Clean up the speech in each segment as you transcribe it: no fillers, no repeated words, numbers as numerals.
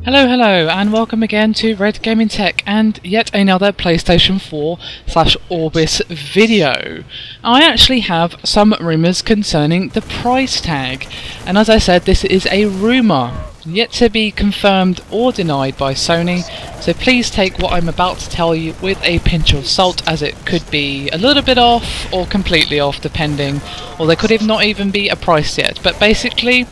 Hello and welcome again to Red Gaming Tech and yet another PlayStation 4/Orbis video. I actually have some rumours concerning the price tag, and as I said, this is a rumour, yet to be confirmed or denied by Sony, so please take what I'm about to tell you with a pinch of salt, as it could be a little bit off or completely off depending, or there could not even be a price yet. But basically,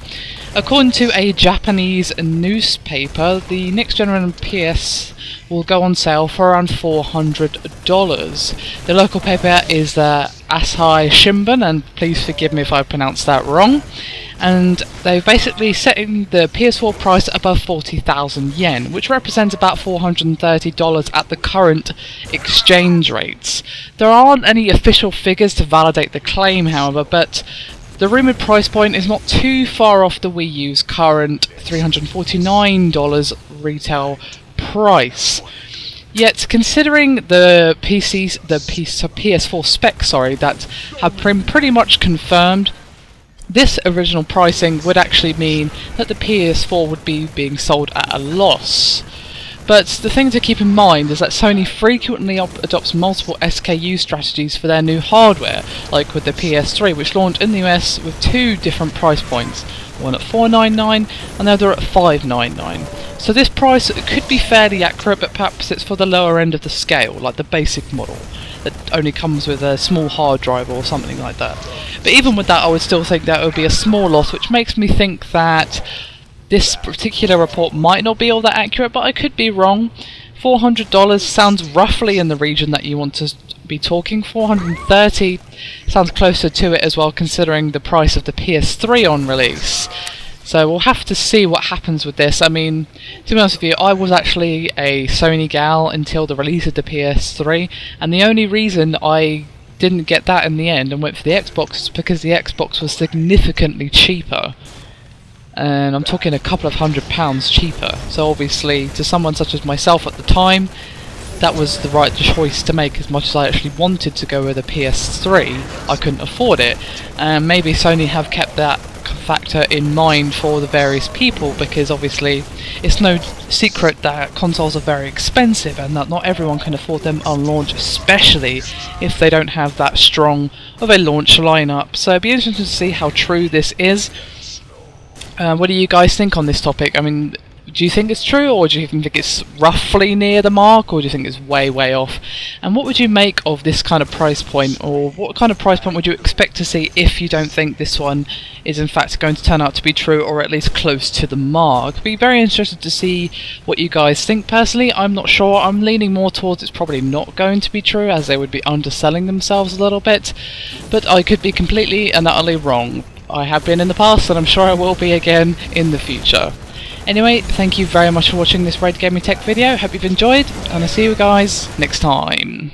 according to a Japanese newspaper, the next generation PS will go on sale for around $400. The local paper is the Asahi Shimbun, and please forgive me if I pronounced that wrong. And they're basically setting the PS4 price above 40,000 yen, which represents about $430 at the current exchange rates. There aren't any official figures to validate the claim, however, but the rumoured price point is not too far off the Wii U's current $349 retail price. Yet, considering the PS4 specs, that have been pretty much confirmed, this original pricing would actually mean that the PS4 would be being sold at a loss. But the thing to keep in mind is that Sony frequently adopts multiple SKU strategies for their new hardware, like with the PS3, which launched in the US with two different price points, one at $499 and the other at $599. So this price could be fairly accurate, but perhaps it's for the lower end of the scale, like the basic model that only comes with a small hard drive or something like that. But even with that, I would still think that it would be a small loss, which makes me think that this particular report might not be all that accurate, but I could be wrong. $400 sounds roughly in the region that you want to be talking. $430 sounds closer to it as well, considering the price of the PS3 on release. So we'll have to see what happens with this. I mean, to be honest with you, I was actually a Sony gal until the release of the PS3, and the only reason I didn't get that in the end and went for the Xbox is because the Xbox was significantly cheaper. And I'm talking a couple of £100 cheaper. So obviously, to someone such as myself at the time, that was the right choice to make. As much as I actually wanted to go with a PS3, I couldn't afford it. And maybe Sony have kept that factor in mind for the various people, because obviously it's no secret that consoles are very expensive and that not everyone can afford them on launch, especially if they don't have that strong of a launch lineup. So it'd be interesting to see how true this is. What do you guys think on this topic? I mean, do you think it's true, or do you think it's roughly near the mark, or do you think it's way off? And what would you make of this kind of price point, or what kind of price point would you expect to see if you don't think this one is in fact going to turn out to be true, or at least close to the mark? I'd be very interested to see what you guys think. Personally, I'm not sure. I'm leaning more towards it's probably not going to be true, as they would be underselling themselves a little bit, but I could be completely and utterly wrong. I have been in the past, and I'm sure I will be again in the future. Anyway, thank you very much for watching this Red Gaming Tech video. Hope you've enjoyed, and I'll see you guys next time.